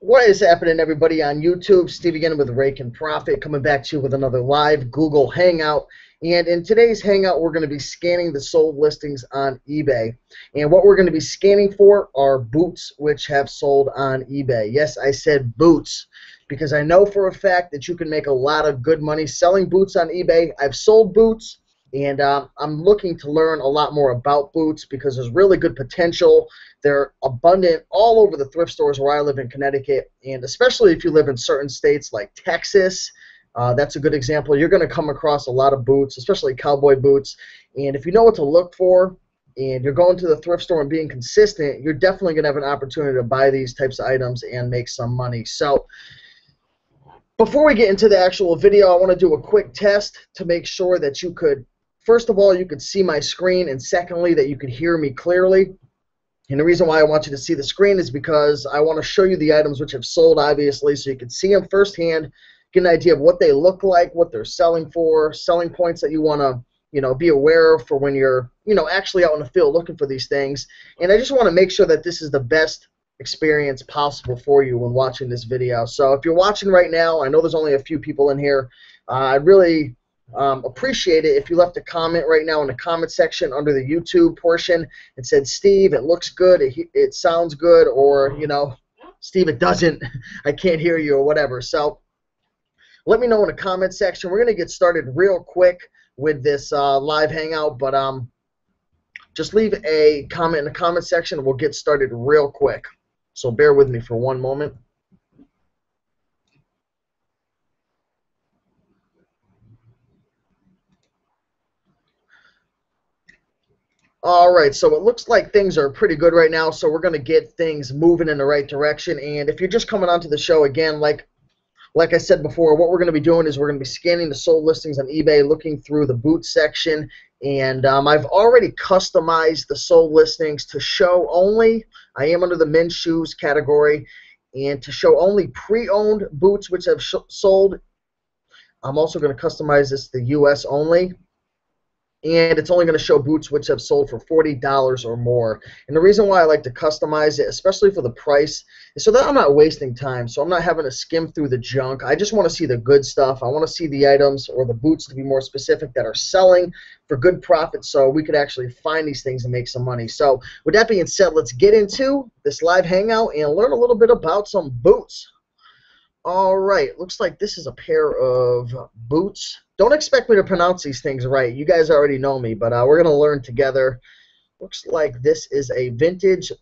What is happening, everybody, on YouTube? Steve again with Raiken Profit, coming back to you with another live Google Hangout. And in today's Hangout, we're going to be scanning the sold listings on eBay. And what we're going to be scanning for are boots which have sold on eBay. Yes, I said boots, because I know for a fact that you can make a lot of good money selling boots on eBay. I've sold boots, and I'm looking to learn a lot more about boots because there's really good potential. They're abundant all over the thrift stores where I live in Connecticut, and especially if you live in certain states like Texas. That's a good example. You're going to come across a lot of boots, especially cowboy boots, and if you know what to look for and you're going to the thrift store and being consistent, you're definitely going to have an opportunity to buy these types of items and make some money. So before we get into the actual video, I want to do a quick test to make sure that you could, first of all, you could see my screen, and secondly, that you could hear me clearly. And the reason why I want you to see the screen is because I want to show you the items which have sold, obviously, so you can see them firsthand, get an idea of what they look like, what they're selling for, selling points that you want to, be aware of for when you're, actually out in the field looking for these things. And I just want to make sure that this is the best experience possible for you when watching this video. So if you're watching right now, I know there's only a few people in here. I'd really appreciate it if you left a comment right now in the comment section under the YouTube portion and said, Steve, it looks good, it sounds good, or, Steve, it doesn't, I can't hear you, or whatever. So let me know in the comment section. We're going to get started real quick with this live hangout, but just leave a comment in the comment section and we'll get started real quick. So bear with me for one moment. All right, so it looks like things are pretty good right now, so we're going to get things moving in the right direction. And if you're just coming onto the show again, like I said before, what we're going to be doing is we're going to be scanning the sold listings on eBay, looking through the boot section, and I've already customized the sold listings to show only, I am under the men's shoes category, and to show only pre-owned boots which have sold. I'm also going to customize this to US only. And it's only going to show boots which have sold for $40 or more. And the reason why I like to customize it, especially for the price, is so that I'm not wasting time. So I'm not having to skim through the junk. I just want to see the good stuff. I want to see the items, or the boots to be more specific, that are selling for good profit, so we could actually find these things and make some money. So with that being said, let's get into this live hangout and learn a little bit about some boots. All right, looks like this is a pair of boots. Don't expect me to pronounce these things right. You guys already know me, but we're going to learn together. Looks like this is a vintage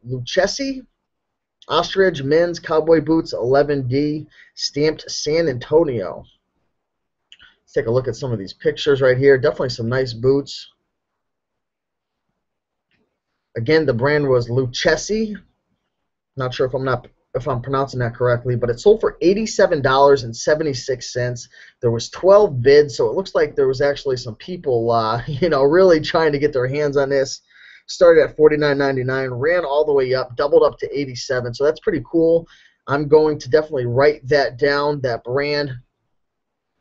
Lucchese ostrich men's cowboy boots 11D, stamped San Antonio. Let's take a look at some of these pictures right here. Definitely some nice boots. Again, the brand was Lucchese. Not sure if I'm pronouncing that correctly, but it sold for $87.76. There was 12 bids, so it looks like there was actually some people, really trying to get their hands on this. Started at $49.99, ran all the way up, doubled up to $87, so that's pretty cool. I'm going to definitely write that down, that brand,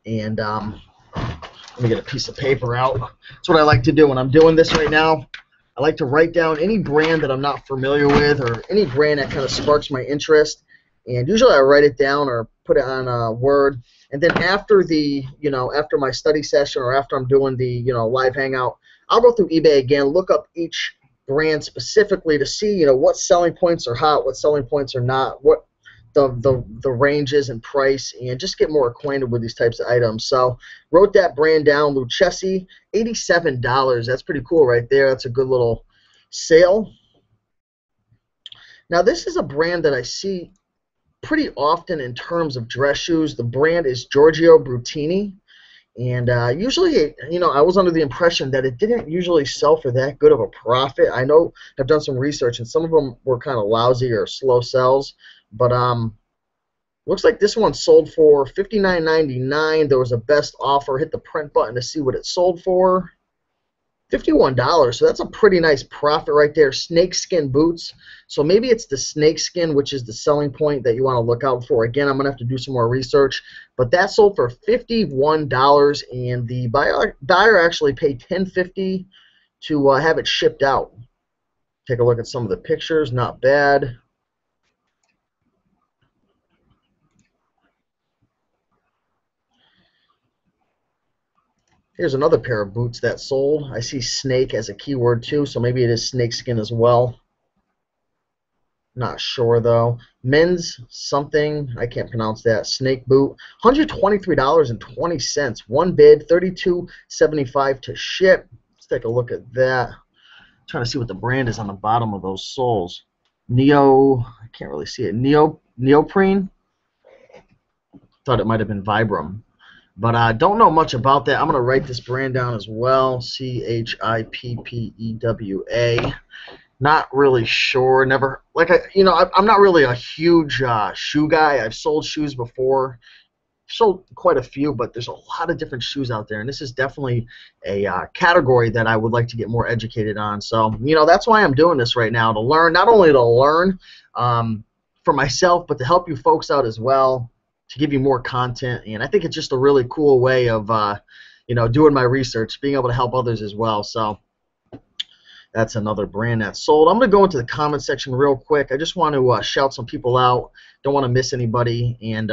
and let me get a piece of paper out. That's what I like to do when I'm doing this right now. I like to write down any brand that I'm not familiar with, or any brand that kind of sparks my interest, and usually I write it down or put it on Word. And then after after my study session, or after I'm doing the live hangout, I'll go through eBay again, look up each brand specifically to see what selling points are hot, what selling points are not, what the ranges and price, and just get more acquainted with these types of items. So wrote that brand down, Lucchese, $87. That's pretty cool right there. That's a good little sale. Now this is a brand that I see pretty often in terms of dress shoes. The brand is Giorgio Brutini, and usually, I was under the impression that it didn't usually sell for that good of a profit. I know I've done some research, and some of them were kind of lousy or slow sells. But looks like this one sold for $59.99. There was a best offer. Hit the print button to see what it sold for. $51. So that's a pretty nice profit right there. Snakeskin boots. So maybe it's the snakeskin, which is the selling point that you want to look out for. Again, I'm going to have to do some more research. But that sold for $51, and the buyer actually paid $10.50 to have it shipped out. Take a look at some of the pictures. Not bad. Here's another pair of boots that sold. I see snake as a keyword too, so maybe it is snake skin as well. Not sure though. Men's something, I can't pronounce that. Snake boot, $123.20. One bid, $32.75 to ship. Let's take a look at that. Trying to see what the brand is on the bottom of those soles. Neo, I can't really see it. Neoprene. Thought it might have been Vibram, but I don't know much about that. I'm gonna write this brand down as well. Chippewa. Not really sure. Never I'm not really a huge shoe guy. I've sold shoes before. Sold quite a few, but there's a lot of different shoes out there, and this is definitely a category that I would like to get more educated on. So, that's why I'm doing this right now, to learn, not only to learn for myself, but to help you folks out as well, to give you more content. And I think it's just a really cool way of, doing my research, being able to help others as well. So that's another brand that sold. I'm going to go into the comment section real quick. I just want to shout some people out. Don't want to miss anybody, and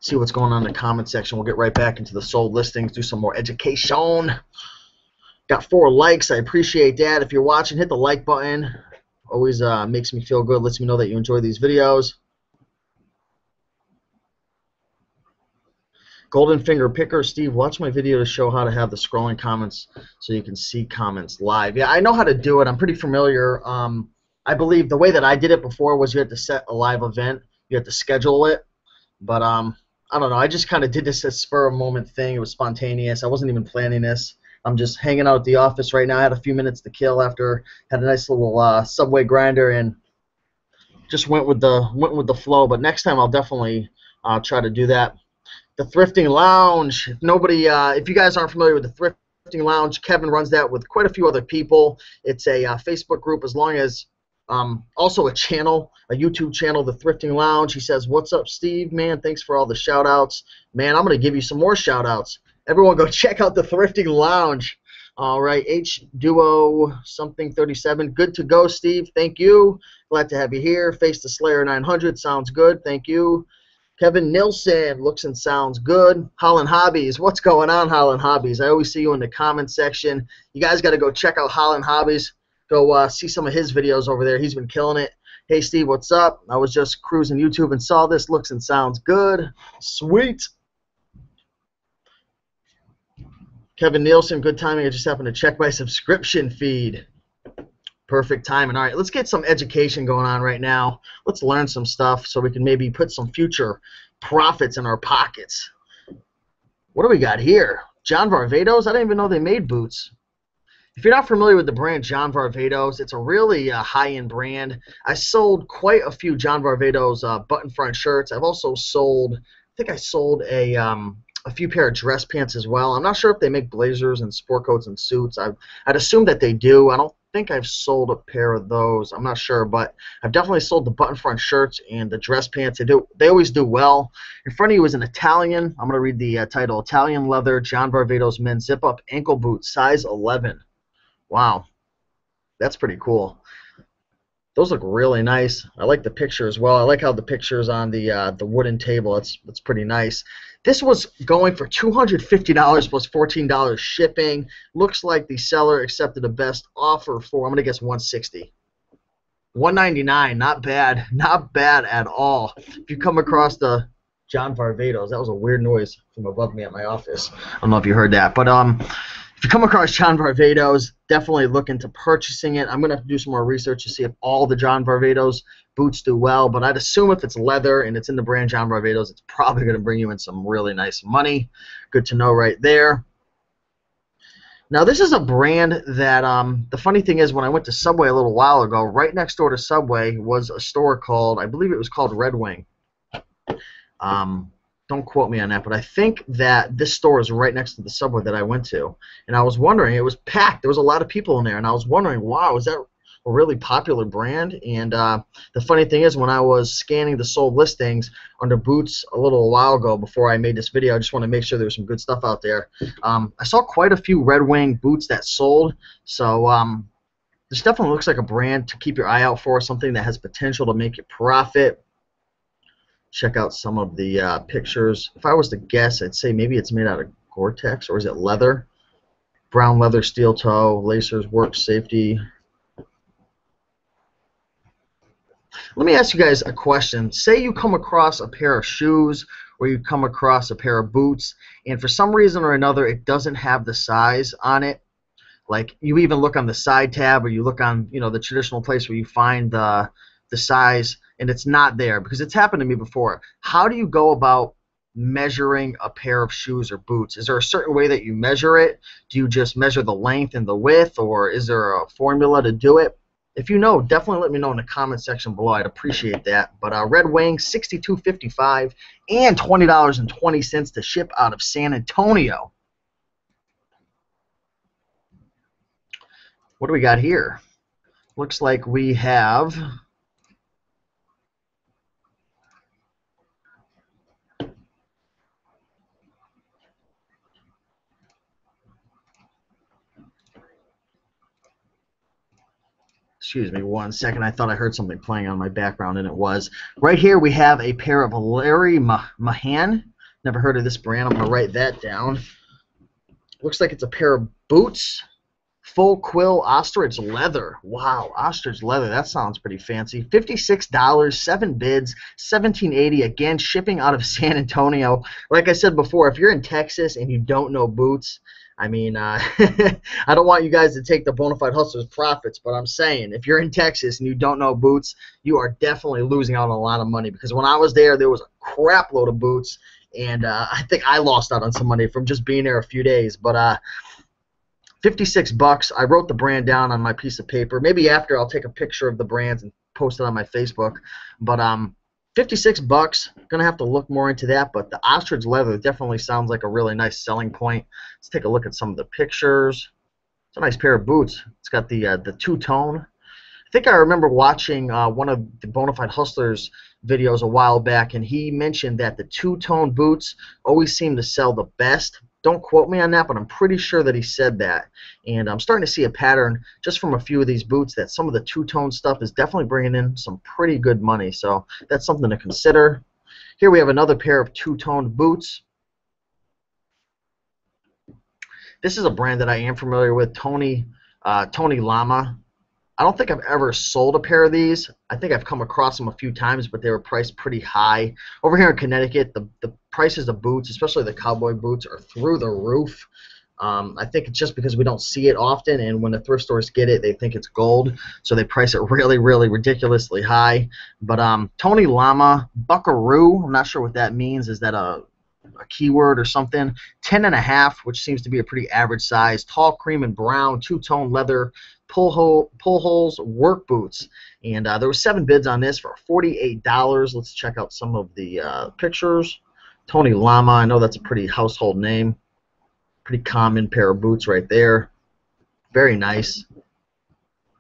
see what's going on in the comment section. We'll get right back into the sold listings, do some more education. Got 4 likes. I appreciate that. If you're watching, hit the like button. Always makes me feel good, lets me know that you enjoy these videos. Golden Finger Picker, Steve, watch my video to show how to have the scrolling comments so you can see comments live. Yeah, I know how to do it. I'm pretty familiar. I believe the way that I did it before was you had to set a live event. You had to schedule it. But I don't know. I just kind of did this as spur of moment thing. It was spontaneous. I wasn't even planning this. I'm just hanging out at the office right now. I had a few minutes to kill after had a nice little Subway grinder and just went with the flow. But next time I'll definitely try to do that. The Thrifting Lounge. If you guys aren't familiar with the Thrifting Lounge, Kevin runs that with quite a few other people. It's a Facebook group, as long as also a channel, a YouTube channel, The Thrifting Lounge. He says, "What's up, Steve? Man, thanks for all the shout-outs. Man, I'm going to give you some more shout-outs. Everyone go check out The Thrifting Lounge." All right, H-Duo something 37. Good to go, Steve. Thank you. Glad to have you here. Face the Slayer 900. Sounds good. Thank you. Kevin Nilsson, looks and sounds good. Holland Hobbies, what's going on, Holland Hobbies? I always see you in the comment section. You guys got to go check out Holland Hobbies. Go see some of his videos over there. He's been killing it. Hey, Steve, what's up? I was just cruising YouTube and saw this. Looks and sounds good. Sweet. Kevin Nielsen, good timing. I just happened to check my subscription feed. Perfect timing. All right, let's get some education going on right now. Let's learn some stuff so we can maybe put some future profits in our pockets. What do we got here? John Varvatos? I didn't even know they made boots. If you're not familiar with the brand John Varvatos, it's a really high-end brand. I sold quite a few John Varvatos button front shirts. I've also sold, I think I sold a few pair of dress pants as well. I'm not sure if they make blazers and sport coats and suits. I'd assume that they do. I don't think I've sold a pair of those. I'm not sure, but I've definitely sold the button front shirts and the dress pants. They always do well. In front of you is an Italian. I'm going to read the title. Italian leather John Varvatos men's zip-up ankle boot, size 11. Wow, that's pretty cool. Those look really nice. I like the picture as well. I like how the picture is on the wooden table. That's pretty nice. This was going for $250 plus $14 shipping. Looks like the seller accepted the best offer for, I'm going to guess, $160. $199, not bad. Not bad at all. If you come across the John Varvatos, that was a weird noise from above me at my office. I don't know if you heard that. But if you come across John Varvatos, definitely look into purchasing it. I'm going to have to do some more research to see if all the John Varvatos boots do well, but I'd assume if it's leather and it's in the brand John Varvatos, it's probably going to bring you in some really nice money. Good to know right there. Now, this is a brand that, the funny thing is, when I went to Subway a little while ago, right next door to Subway was a store called, I believe it was called Red Wing. Don't quote me on that, but I think that this store is right next to the Subway that I went to. And I was wondering, it was packed. There was a lot of people in there, and I was wondering, wow, is that a really popular brand? And the funny thing is, when I was scanning the sold listings under boots a little while ago before I made this video, I just want to make sure there was some good stuff out there. I saw quite a few Red Wing boots that sold, so this definitely looks like a brand to keep your eye out for, something that has potential to make you profit. Check out some of the pictures. If I was to guess, I'd say maybe it's made out of Gore-Tex, or is it leather? Brown leather, steel toe, lacers, work safety. Let me ask you guys a question. Say you come across a pair of shoes or you come across a pair of boots, and for some reason or another it doesn't have the size on it. Like, you even look on the side tab, or you look on, the traditional place where you find the size, and it's not there, because it's happened to me before. How do you go about measuring a pair of shoes or boots? Is there a certain way that you measure it? Do you just measure the length and the width, or is there a formula to do it? If you know, definitely let me know in the comment section below. I'd appreciate that. But Red Wing, $62.55 and $20.20 to ship out of San Antonio. What do we got here? Looks like we have excuse me one second. I thought I heard something playing on my background, and it was. Right here we have a pair of Larry Mahan. Never heard of this brand. I'm going to write that down. Looks like it's a pair of boots. Full quill ostrich leather. Wow, ostrich leather. That sounds pretty fancy. $56, 7 bids, $17.80. Again, shipping out of San Antonio. Like I said before, if you're in Texas and you don't know boots, I mean, I don't want you guys to take the Bonafide Hustlers profits, but I'm saying, if you're in Texas and you don't know boots, you are definitely losing out on a lot of money. Because when I was there was a crap load of boots, and I think I lost out on some money from just being there a few days. But 56 bucks. I wrote the brand down on my piece of paper. Maybe after I'll take a picture of the brands and post it on my Facebook. But 56 bucks. Gonna have to look more into that. But the ostrich leather definitely sounds like a really nice selling point. Let's take a look at some of the pictures. It's a nice pair of boots. It's got the two-tone. I think I remember watching one of the Bonafide Hustlers videos a while back, and he mentioned that the two-tone boots always seem to sell the best. Don't quote me on that, but I'm pretty sure that he said that. And I'm starting to see a pattern just from a few of these boots that some of the two-tone stuff is definitely bringing in some pretty good money. So that's something to consider. Here we have another pair of two-toned boots. This is a brand that I am familiar with, Tony Lama. I don't think I've ever sold a pair of these. I think I've come across them a few times, but they were priced pretty high. Over here in Connecticut, the prices of boots, especially the cowboy boots, are through the roof. I think it's just because we don't see it often, and when the thrift stores get it, they think it's gold, so they price it really, really ridiculously high. But Tony Lama, Buckaroo, I'm not sure what that means. Is that a keyword or something? 10.5, which seems to be a pretty average size. Tall cream and brown, two-tone leather, pull holes, work boots. And there were 7 bids on this for $48. Let's check out some of the pictures. Tony Lama, I know that's a pretty household name. Pretty common pair of boots right there. Very nice.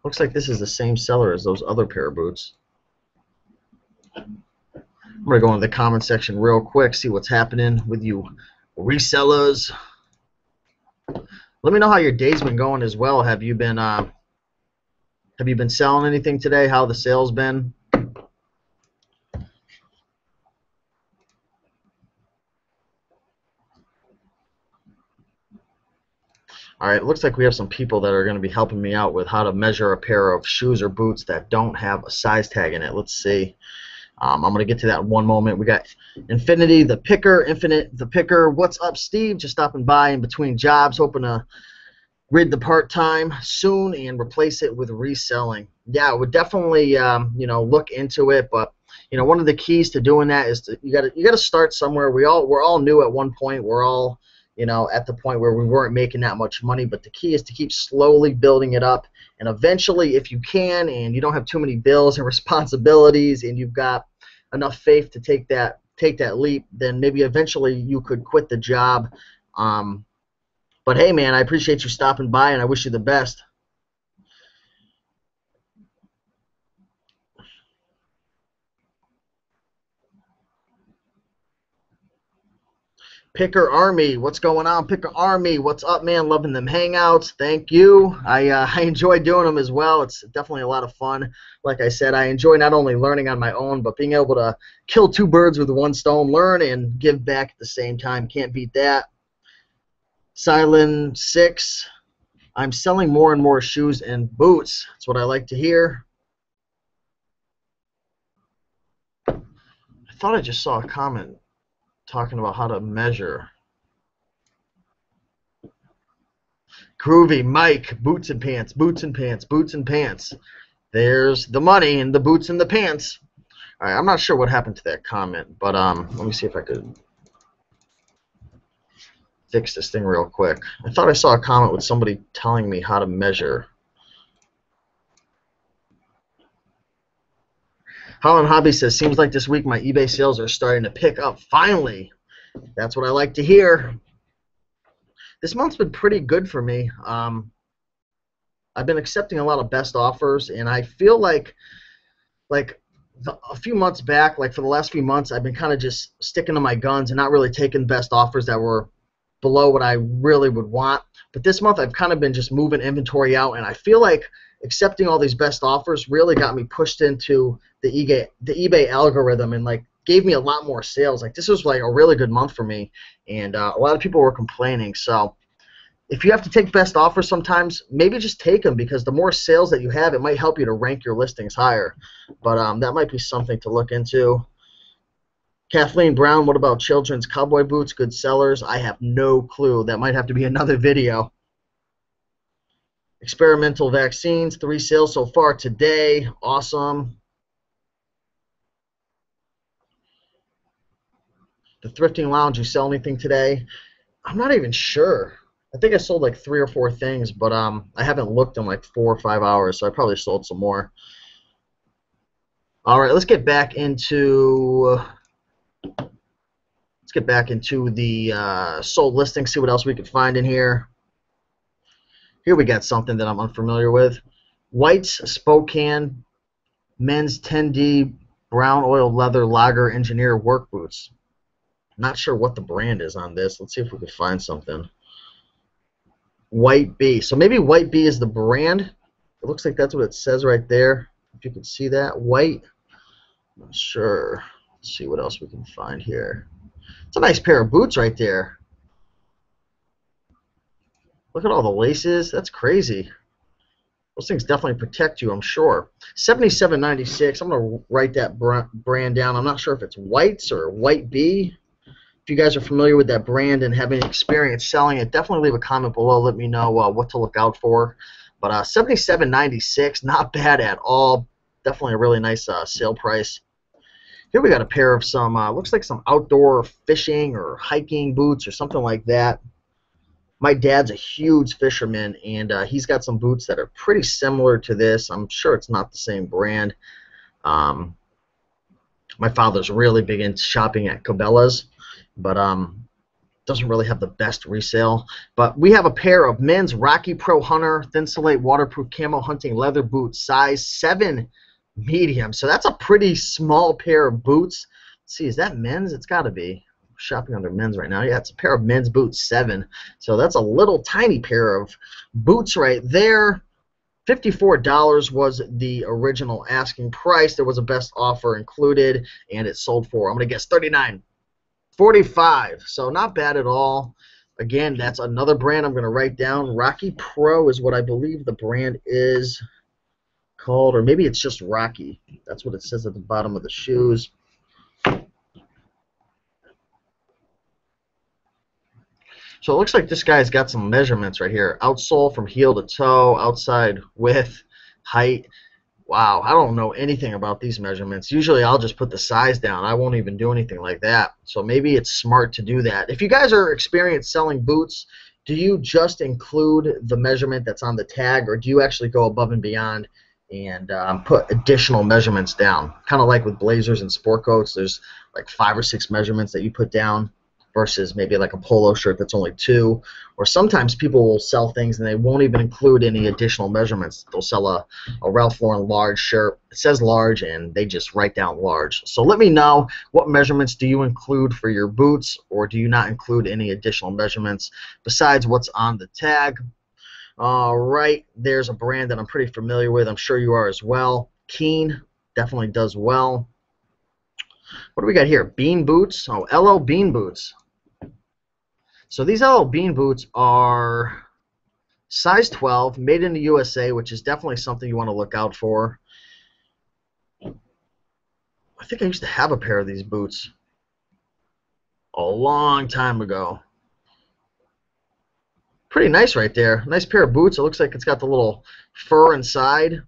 Looks like this is the same seller as those other pair of boots. I'm going to go into the comment section real quick, see what's happening with you resellers. Let me know how your day's been going as well. Have you been selling anything today? How the sales been? All right, it looks like we have some people that are going to be helping me out with how to measure a pair of shoes or boots that don't have a size tag in it. Let's see. I'm going to get to that in one moment. We got Infinity the Picker. Infinite the Picker. What's up, Steve? Just stopping by in between jobs, hoping to rid the part-time soon and replace it with reselling. Yeah, I would definitely look into it, but one of the keys to doing that is you got to start somewhere. We're all new at one point. We're all at the point where we weren't making that much money, but the key is to keep slowly building it up, and eventually, if you can and you don't have too many bills and responsibilities and you've got enough faith to take that leap, then maybe eventually you could quit the job. But hey, man, I appreciate you stopping by, and I wish you the best. Picker Army, what's going on? Picker Army, what's up, man? Loving them hangouts. Thank you. I enjoy doing them as well. It's definitely a lot of fun. Like I said, I enjoy not only learning on my own, but being able to kill two birds with one stone, learn and give back at the same time. Can't beat that. Silent 6, I'm selling more and more shoes and boots. That's what I like to hear. I thought I just saw a comment talking about how to measure. Groovy, Mike, boots and pants, boots and pants, boots and pants. There's the money and the boots and the pants. All right, I'm not sure what happened to that comment, but let me see if I could fix this thing real quick. I thought I saw a comment with somebody telling me how to measure. Holland Hobby says, seems like this week my eBay sales are starting to pick up. Finally. That's what I like to hear. This month's been pretty good for me. I've been accepting a lot of best offers, and I feel like a few months back, like for the last few months, I've been kind of just sticking to my guns and not really taking best offers that were below what I really would want. But this month I've kind of been just moving inventory out, and I feel like accepting all these best offers really got me pushed into the eBay algorithm and like gave me a lot more sales. Like this was like a really good month for me, and a lot of people were complaining. So if you have to take best offers sometimes, maybe just take them, because the more sales that you have, it might help you to rank your listings higher. But that might be something to look into. Kathleen Brown, what about children's cowboy boots? Good sellers? I have no clue. That might have to be another video. Experimental vaccines, 3 sales so far today. Awesome. The Thrifting Lounge, you sell anything today? I'm not even sure. I think I sold like 3 or 4 things, but I haven't looked in like 4 or 5 hours, so I probably sold some more. All right, let's get back into the sold listing, see what else we could find in here. Here we got something that I'm unfamiliar with. White's Spokane men's 10D brown oil leather lager engineer work boots. Not sure what the brand is on this. Let's see if we can find something. White Bee. So maybe White Bee is the brand. It looks like that's what it says right there. If you can see that. White. I'm not sure. Let's see what else we can find here. It's a nice pair of boots right there. Look at all the laces. That's crazy. Those things definitely protect you, I'm sure. $77.96. I'm going to write that brand down. I'm not sure if it's White's or White Bee. If you guys are familiar with that brand and have any experience selling it, definitely leave a comment below. Let me know what to look out for. But $77.96, not bad at all. Definitely a really nice sale price. Here we got a pair of some, looks like some outdoor fishing or hiking boots or something like that. My dad's a huge fisherman, and he's got some boots that are pretty similar to this. I'm sure it's not the same brand. My father's really big into shopping at Cabela's, but doesn't really have the best resale. But we have a pair of men's Rocky Pro Hunter Thinsulate waterproof camo hunting leather boots, size 7 medium. So that's a pretty small pair of boots. Let's see, is that men's? It's got to be. Shopping under men's right now. Yeah, it's a pair of men's boots, 7. So that's a little tiny pair of boots right there. $54 was the original asking price. There was a best offer included, and it sold for, I'm going to guess, $39.45. So not bad at all. Again, that's another brand I'm going to write down. Rocky Pro is what I believe the brand is called, or maybe it's just Rocky. That's what it says at the bottom of the shoes. So it looks like this guy's got some measurements right here. Outsole from heel to toe, outside width, height. Wow, I don't know anything about these measurements. Usually I'll just put the size down. I won't even do anything like that. So maybe it's smart to do that. If you guys are experienced selling boots, do you just include the measurement that's on the tag, or do you actually go above and beyond and put additional measurements down? Kind of like with blazers and sport coats, there's like 5 or 6 measurements that you put down versus maybe like a polo shirt that's only 2. Or sometimes people will sell things and they won't even include any additional measurements. They'll sell a Ralph Lauren large shirt. It says large and they just write down large. So let me know, what measurements do you include for your boots, or do you not include any additional measurements besides what's on the tag? All right, there's a brand that I'm pretty familiar with. I'm sure you are as well. Keen definitely does well. What do we got here? Bean boots. Oh, LL Bean boots. So these LL Bean boots are size 12, made in the USA, which is definitely something you want to look out for. I think I used to have a pair of these boots a long time ago. Pretty nice right there. Nice pair of boots. It looks like it's got the little fur inside.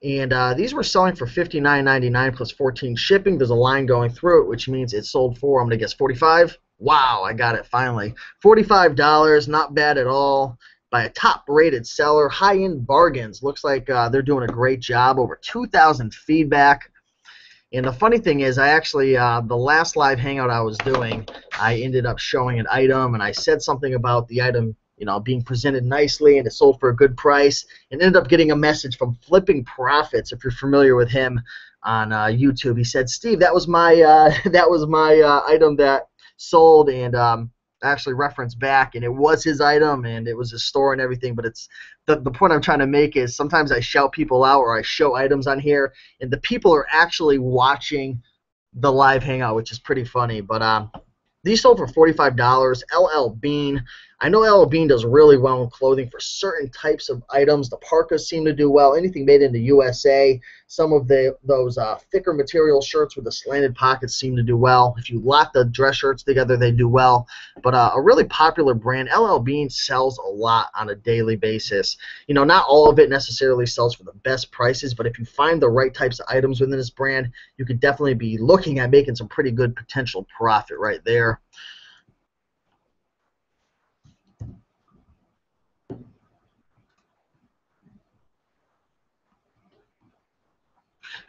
And these were selling for $59.99 plus 14 shipping. There's a line going through it, which means it sold for, I'm going to guess, $45. Wow, I got it finally. $45, not bad at all. By a top-rated seller, high-end bargains. Looks like they're doing a great job. Over 2,000 feedback. And the funny thing is, I actually, the last live hangout I was doing, I ended up showing an item, and I said something about the item, you know, being presented nicely, and it sold for a good price, and ended up getting a message from Flipping Profits, if you're familiar with him on YouTube. He said, Steve, that was my item that sold, and actually referenced back, and it was his item, and it was his store and everything. But it's the point I'm trying to make is sometimes I shout people out or I show items on here, and the people are actually watching the live hangout, which is pretty funny. But these sold for $45. LL Bean. I know LL Bean does really well in clothing for certain types of items. The parkas seem to do well. Anything made in the USA. Some of those thicker material shirts with the slanted pockets seem to do well. If you lock the dress shirts together, they do well. But a really popular brand, LL Bean, sells a lot on a daily basis. You know, not all of it necessarily sells for the best prices, but if you find the right types of items within this brand, you could definitely be looking at making some pretty good potential profit right there.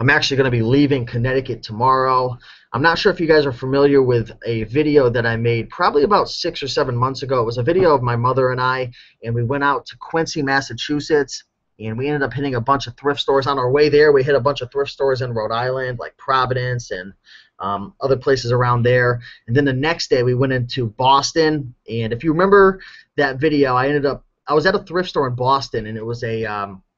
I'm actually going to be leaving Connecticut tomorrow. I'm not sure if you guys are familiar with a video that I made probably about 6 or 7 months ago. It was a video of my mother and I, and we went out to Quincy, Massachusetts, and we ended up hitting a bunch of thrift stores. On our way there, we hit a bunch of thrift stores in Rhode Island, like Providence and other places around there. And then the next day, we went into Boston. And if you remember that video, I was at a thrift store in Boston, and it was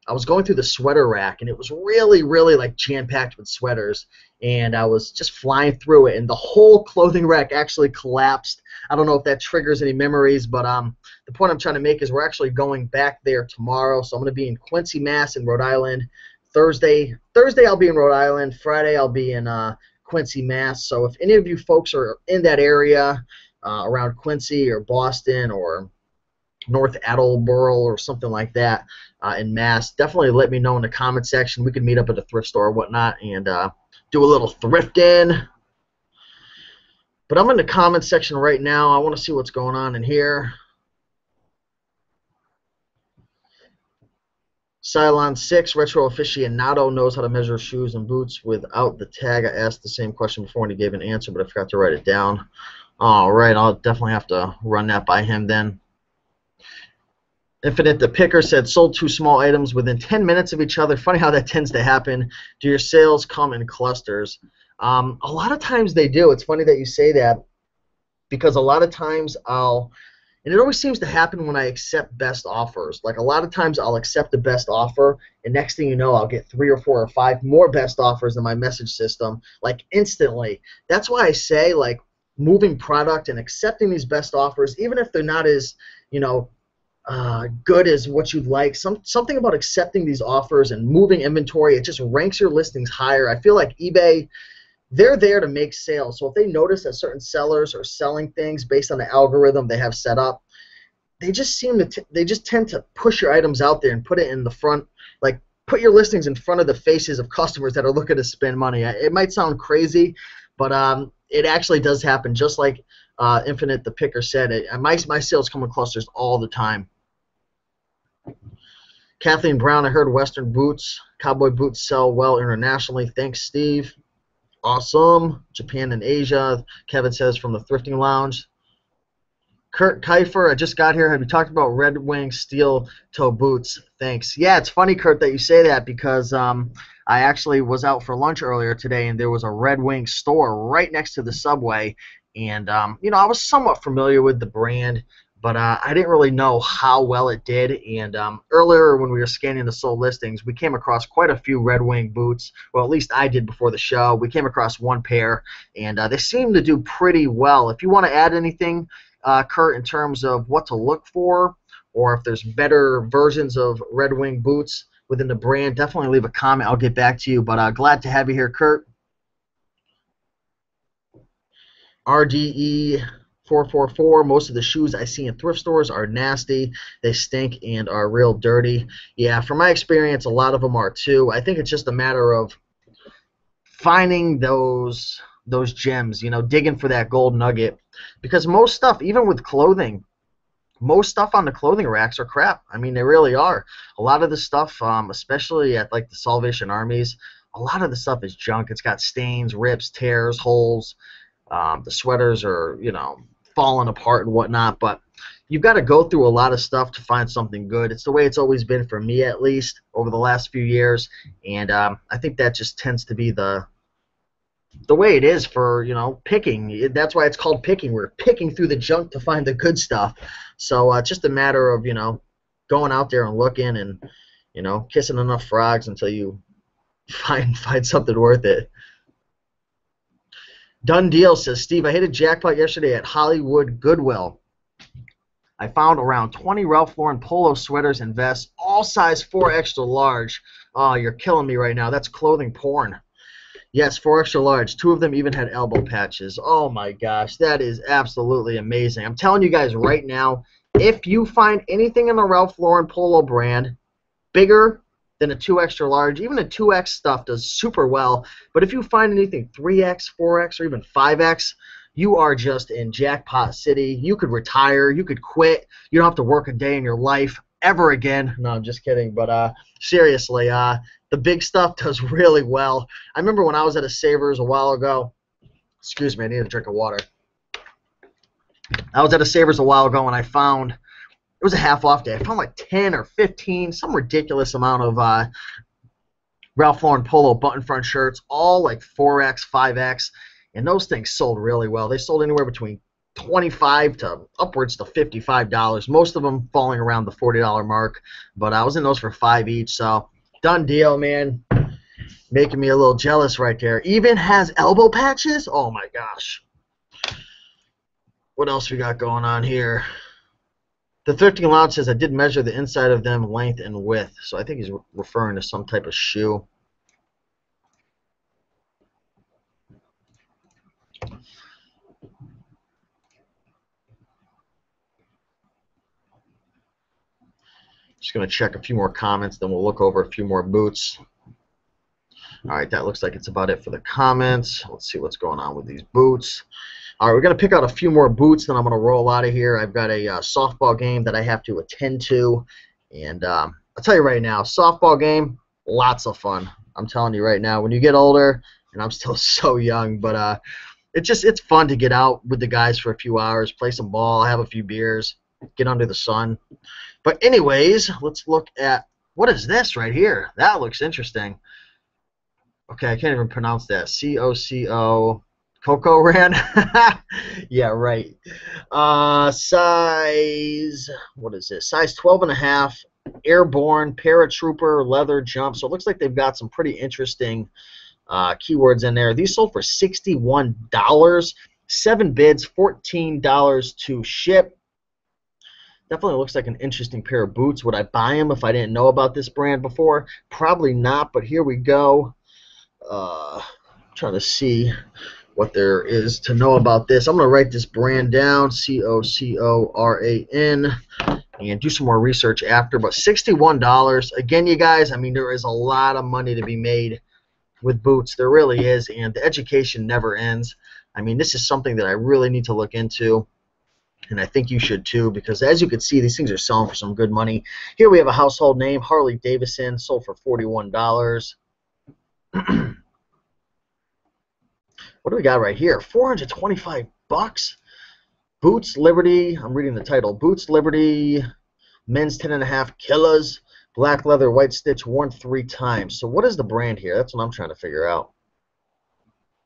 I was going through the sweater rack, and it was really, really like jam-packed with sweaters, and I was just flying through it, and the whole clothing rack actually collapsed. I don't know if that triggers any memories, but the point I'm trying to make is we're actually going back there tomorrow, so I'm going to be in Quincy, Mass. in Rhode Island. Thursday I'll be in Rhode Island. Friday I'll be in Quincy, Mass. So if any of you folks are in that area around Quincy or Boston or North Attleboro or something like that in Mass, definitely let me know in the comment section. We could meet up at a thrift store or whatnot and do a little thrifting. But I'm in the comment section right now. I want to see what's going on in here. Cylon 6 Retro Aficionado knows how to measure shoes and boots without the tag. I asked the same question before and he gave an answer, but I forgot to write it down. All right, I'll definitely have to run that by him then. Infinite the Picker said, sold 2 small items within 10 minutes of each other. Funny how that tends to happen. Do your sales come in clusters? A lot of times they do. It's funny that you say that because a lot of times and it always seems to happen when I accept best offers. Like a lot of times I'll accept the best offer, and next thing you know, I'll get 3 or 4 or 5 more best offers in my message system, like instantly. That's why I say, like, moving product and accepting these best offers, even if they're not as, you know, good as what you'd like. Something about accepting these offers and moving inventory, it just ranks your listings higher. I feel like eBay, they're there to make sales. So if they notice that certain sellers are selling things based on the algorithm they have set up, they just tend to push your items out there and put it in the front, like put your listings in front of the faces of customers that are looking to spend money. It might sound crazy, but it actually does happen. Just like Infinite the Picker said, my sales come in clusters all the time. Kathleen Brown, I heard Western boots, cowboy boots sell well internationally. Thanks, Steve. Awesome. Japan and Asia. Kevin says from the Thrifting Lounge. Kurt Kiefer, I just got here. Have you talked about Red Wing steel toe boots? Thanks. Yeah, it's funny, Kurt, that you say that because I actually was out for lunch earlier today, and there was a Red Wing store right next to the Subway. And, I was somewhat familiar with the brand, but I didn't really know how well it did. And earlier when we were scanning the sold listings, we came across quite a few Red Wing boots. Well, at least I did before the show. We came across one pair, and they seem to do pretty well. If you want to add anything, Kurt, in terms of what to look for, or if there's better versions of Red Wing boots within the brand, definitely leave a comment. I'll get back to you. But glad to have you here, Kurt. RDE 444, most of the shoes I see in thrift stores are nasty. They stink and are real dirty. Yeah, from my experience, a lot of them are too. I think it's just a matter of finding those gems, digging for that gold nugget. Because most stuff, even with clothing, most stuff on the clothing racks are crap. I mean, they really are. A lot of the stuff, especially at like the Salvation Armies, a lot of the stuff is junk. It's got stains, rips, tears, holes. The sweaters are, falling apart and whatnot. But you've got to go through a lot of stuff to find something good. It's the way it's always been for me, at least, over the last few years. And I think that just tends to be the way it is for, picking. That's why it's called picking. We're picking through the junk to find the good stuff. So it's just a matter of, going out there and looking and, kissing enough frogs until you find something worth it. Done deal, says Steve. I hit a jackpot yesterday at Hollywood Goodwill. I found around 20 Ralph Lauren polo sweaters and vests, all size 4 extra large. Oh, you're killing me right now. That's clothing porn. Yes, 4 extra large. 2 of them even had elbow patches. Oh my gosh, that is absolutely amazing. I'm telling you guys right now, if you find anything in the Ralph Lauren polo brand bigger than a 2 extra large, even a 2X stuff does super well. But if you find anything 3X, 4X, or even 5X, you are just in jackpot city. You could retire. You could quit. You don't have to work a day in your life ever again. No, I'm just kidding. But seriously, the big stuff does really well. I remember when I was at a Savers a while ago. Excuse me, I need a drink of water. I was at a Savers a while ago and I found, it was a half off day. I found like 10 or 15, some ridiculous amount of Ralph Lauren polo button front shirts, all like 4X, 5X, and those things sold really well. They sold anywhere between $25 to upwards to $55. Most of them falling around the $40 mark, but I was in those for $5 each. So done deal, man. Making me a little jealous right there. Even has elbow patches. Oh my gosh. What else we got going on here? The Thrifting Lounge says I did measure the inside of them length and width. So I think he's referring to some type of shoe. Just going to check a few more comments, then we'll look over a few more boots. All right, that looks like it's about it for the comments. Let's see what's going on with these boots. All right, we're going to pick out a few more boots, then I'm going to roll out of here. I've got a softball game that I have to attend to. And I'll tell you right now, softball game, lots of fun. I'm telling you right now, when you get older, and I'm still so young, but it's fun to get out with the guys for a few hours, play some ball, have a few beers, get under the sun. But anyways, let's look at, what is this right here? That looks interesting. Okay, I can't even pronounce that. C-O-C-O. Coco Ran? Yeah, right. Size, what is this? Size 12.5, airborne, paratrooper, leather jump. So it looks like they've got some pretty interesting keywords in there. These sold for $61. 7 bids, $14 to ship. Definitely looks like an interesting pair of boots. Would I buy them if I didn't know about this brand before? Probably not, but here we go. Trying to see what there is to know about this. I'm going to write this brand down, C-O-C-O-R-A-N, and do some more research after. But $61, again, you guys, I mean, there is a lot of money to be made with boots. There really is, and the education never ends. I mean, this is something that I really need to look into. And I think you should too, because as you can see, these things are selling for some good money. Here we have a household name, Harley Davidson, sold for $41. What do we got right here? 425 bucks. Boots Liberty. I'm reading the title. Boots Liberty. Men's 10.5 Killers. Black leather, white stitch, worn 3 times. So what is the brand here? That's what I'm trying to figure out.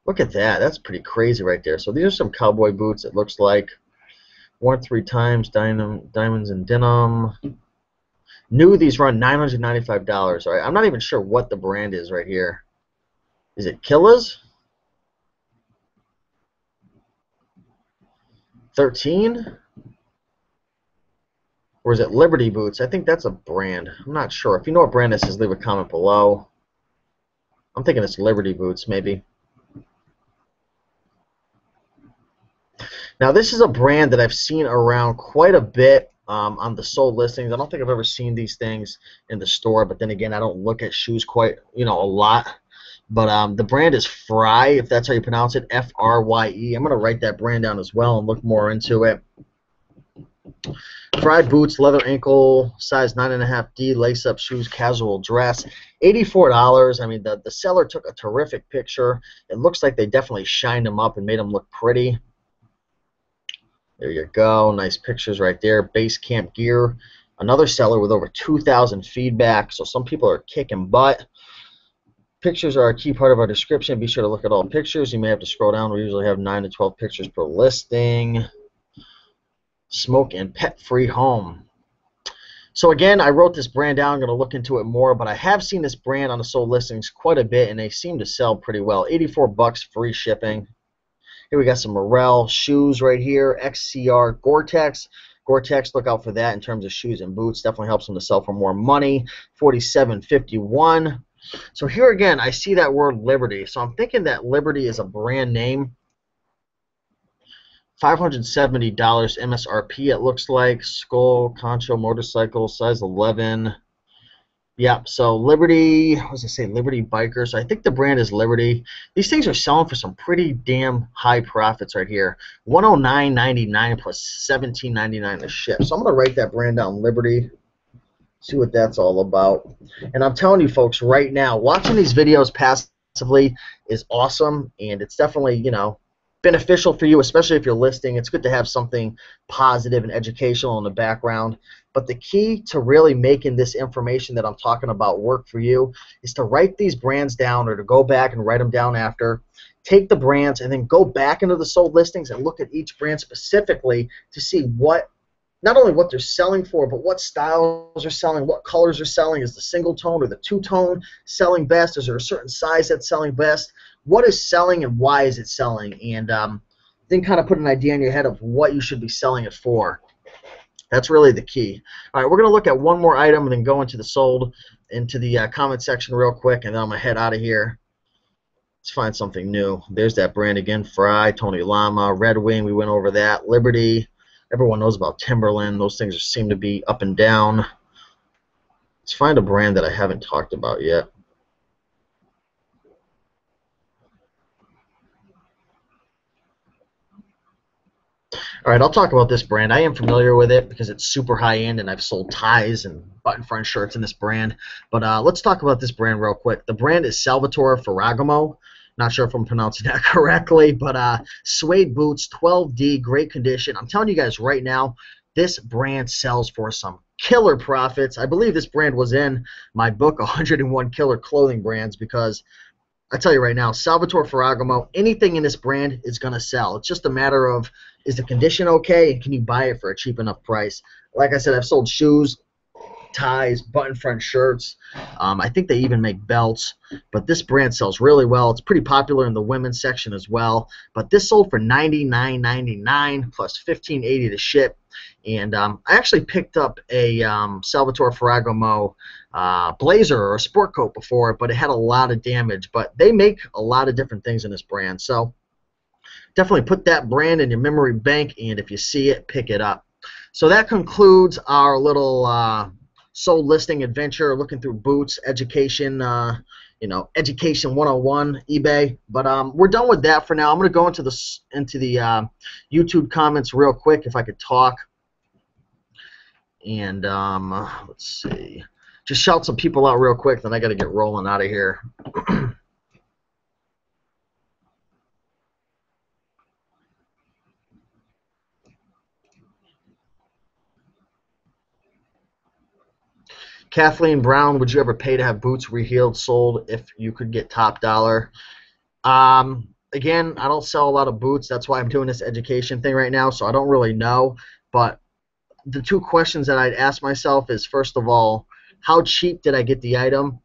Look at that. That's pretty crazy right there. So these are some cowboy boots, it looks like. Worn 3 times. Diamonds and denim. New, these run $995. All right. I'm not even sure what the brand is right here. Is it Killers? 13? Or is it Liberty Boots? I think that's a brand. I'm not sure. If you know what brand this is, leave a comment below. I'm thinking it's Liberty Boots, maybe. Now, this is a brand that I've seen around quite a bit on the sold listings. I don't think I've ever seen these things in the store, but then again, I don't look at shoes quite, a lot. But the brand is Fry, if that's how you pronounce it, F-R-Y-E. I'm going to write that brand down as well and look more into it. Fry boots, leather ankle, size 9.5D, lace-up shoes, casual dress, $84. I mean, the seller took a terrific picture. It looks like they definitely shined them up and made them look pretty. There you go. Nice pictures right there. Base Camp Gear. Another seller with over 2,000 feedback, so some people are kicking butt. Pictures are a key part of our description. Be sure to look at all pictures. You may have to scroll down. We usually have 9 to 12 pictures per listing. Smoke and pet-free home. So again, I wrote this brand down. I'm going to look into it more, but I have seen this brand on the sold listings quite a bit, and they seem to sell pretty well. 84 bucks, free shipping. Here we got some Morel shoes right here. XCR Gore-Tex. Gore-Tex, look out for that in terms of shoes and boots. Definitely helps them to sell for more money. $47.51. So here again, I see that word Liberty. So I'm thinking that Liberty is a brand name. $570 MSRP, it looks like. Skull, Concho, motorcycle, size 11. Yep, so Liberty, what does it say? Liberty Biker. So I think the brand is Liberty. These things are selling for some pretty damn high profits right here. $109.99 plus $17.99 to ship. So I'm going to write that brand down, Liberty. See what that's all about. And I'm telling you folks right now, watching these videos passively is awesome, and it's definitely, beneficial for you, especially if you're listing. It's good to have something positive and educational in the background. But the key to really making this information that I'm talking about work for you is to write these brands down, or to go back and write them down after. Take the brands and then go back into the sold listings and look at each brand specifically to see what, not only what they're selling for, but what styles are selling, what colors are selling. Is the single tone or the two-tone selling best? Is there a certain size that's selling best? What is selling and why is it selling? And then kind of put an idea in your head of what you should be selling it for. That's really the key. All right, we're going to look at one more item and then go into the comment section real quick, and then I'm going to head out of here. Let's find something new. There's that brand again, Fry, Tony Lama, Red Wing, we went over that, Liberty. Everyone knows about Timberland. Those things seem to be up and down. Let's find a brand that I haven't talked about yet. All right, I'll talk about this brand. I am familiar with it because it's super high-end, and I've sold ties and button-front shirts in this brand. But let's talk about this brand real quick. The brand is Salvatore Ferragamo. Not sure if I'm pronouncing that correctly, but suede boots, 12D, great condition. I'm telling you guys right now, this brand sells for some killer profits. I believe this brand was in my book, 101 Killer Clothing Brands, because I tell you right now, Salvatore Ferragamo, anything in this brand is going to sell. It's just a matter of, is the condition okay, and can you buy it for a cheap enough price? Like I said, I've sold shoes, ties, button-front shirts. I think they even make belts. But this brand sells really well. It's pretty popular in the women's section as well. But this sold for $99.99 plus $15.80 to ship. And I actually picked up a Salvatore Ferragamo blazer or a sport coat before, but it had a lot of damage. But they make a lot of different things in this brand. So definitely put that brand in your memory bank, and if you see it, pick it up. So that concludes our little sold listing adventure, looking through boots, education, education 101, eBay. But we're done with that for now. I'm going to go into the YouTube comments real quick if I could talk. And let's see. Just shout some people out real quick, then I got to get rolling out of here. Kathleen Brown, would you ever pay to have boots rehealed, sold if you could get top dollar? Again, I don't sell a lot of boots. That's why I'm doing this education thing right now, so I don't really know. But the two questions that I'd ask myself is, first of all, how cheap did I get the item?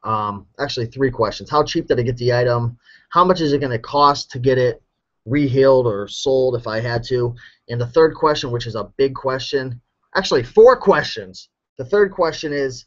Actually, three questions. How cheap did I get the item? How much is it going to cost to get it rehealed or sold if I had to? And the third question, which is a big question, actually four questions. The third question is,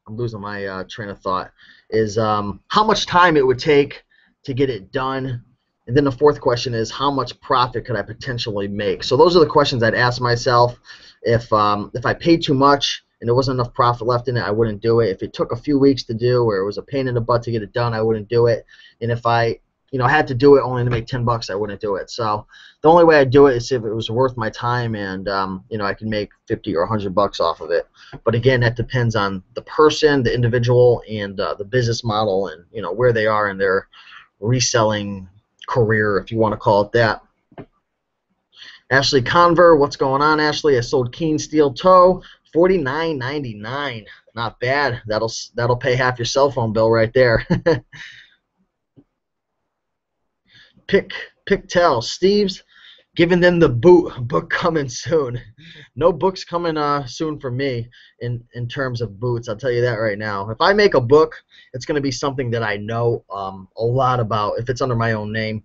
I'm losing my train of thought, is how much time it would take to get it done. And then the fourth question is, how much profit could I potentially make? So those are the questions I'd ask myself. If I paid too much and there wasn't enough profit left in it, I wouldn't do it. If it took a few weeks to do, or it was a pain in the butt to get it done, I wouldn't do it. And if I had to do it only to make $10, I wouldn't do it. So the only way I'd do it is if it was worth my time and I can make 50 or $100 off of it. But again, that depends on the person, the individual, and the business model, and where they are in their reselling career, if you want to call it that. Ashley Conver, what's going on, Ashley? I sold Keen Steel Toe, $49.99. Not bad. That'll pay half your cell phone bill right there. Pictel, Steve's giving them the book coming soon. No books coming soon for me in terms of boots. I'll tell you that right now. If I make a book, it's going to be something that I know a lot about if it's under my own name,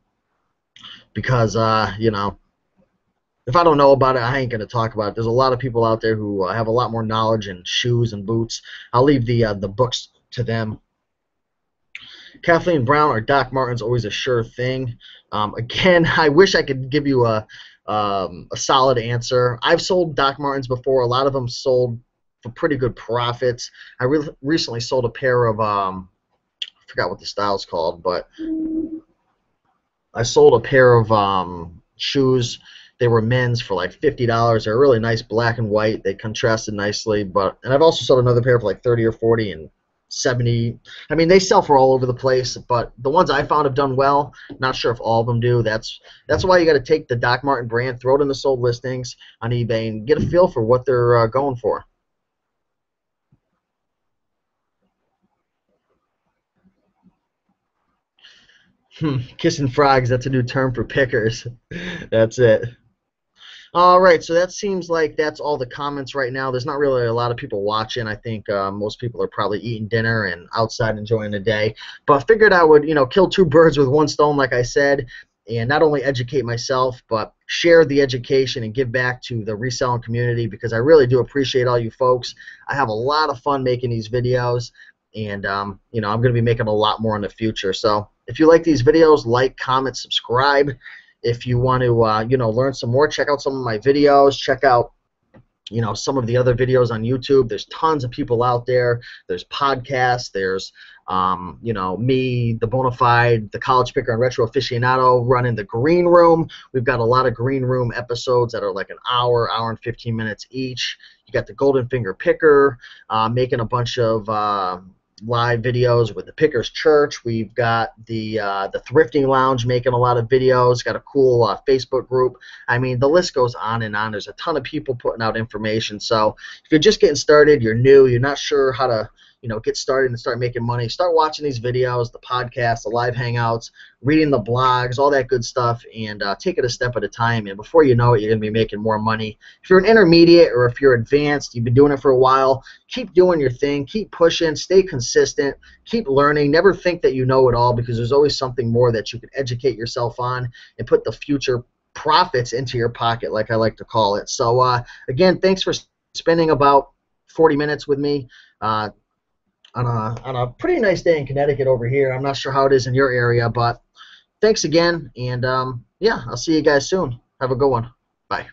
because if I don't know about it, I ain't going to talk about it. There's a lot of people out there who have a lot more knowledge in shoes and boots. I'll leave the books to them. Kathleen Brown or Doc Martens always a sure thing. Again, I wish I could give you a solid answer. I've sold Doc Martens before. A lot of them sold for pretty good profits. I recently sold a pair of I forgot what the style's called, but I sold a pair of shoes. They were men's for like $50. They're really nice, black and white. They contrasted nicely, and I've also sold another pair for like 30 or 40 and 70. I mean, they sell for all over the place, but the ones I found have done well. Not sure if all of them do. That's why you got to take the Doc Marten brand, throw it in the sold listings on eBay, and get a feel for what they're going for. Kissing frogs, that's a new term for pickers. That's it. All right, so that seems like that's all the comments right now. There's not really a lot of people watching. I think most people are probably eating dinner and outside enjoying the day. But I figured I would, kill two birds with one stone, like I said, and not only educate myself, but share the education and give back to the reselling community, because I really do appreciate all you folks. I have a lot of fun making these videos, and I'm going to be making a lot more in the future. So if you like these videos, like, comment, subscribe. If you want to, learn some more, check out some of my videos. Check out, some of the other videos on YouTube. There's tons of people out there. There's podcasts. There's, me, the Bonafide, the College Picker and Retro Aficionado, running the Green Room. We've got a lot of Green Room episodes that are like an hour and 15 minutes each. You got the Golden Finger Picker, making a bunch of live videos with the Pickers Church. We've got the Thrifting Lounge making a lot of videos. Got a cool Facebook group. I mean, the list goes on and on. There's a ton of people putting out information. So if you're just getting started, you're new, you're not sure how to get started and start making money, start watching these videos, the podcasts, the live hangouts, reading the blogs, all that good stuff, and take it a step at a time. And before you know it, you're going to be making more money. If you're an intermediate or if you're advanced, you've been doing it for a while, keep doing your thing, keep pushing, stay consistent, keep learning. Never think that you know it all, because there's always something more that you can educate yourself on and put the future profits into your pocket, like I like to call it. So again, thanks for spending about 40 minutes with me on a pretty nice day in Connecticut over here. I'm not sure how it is in your area, but thanks again, and yeah, I'll see you guys soon. Have a good one. Bye.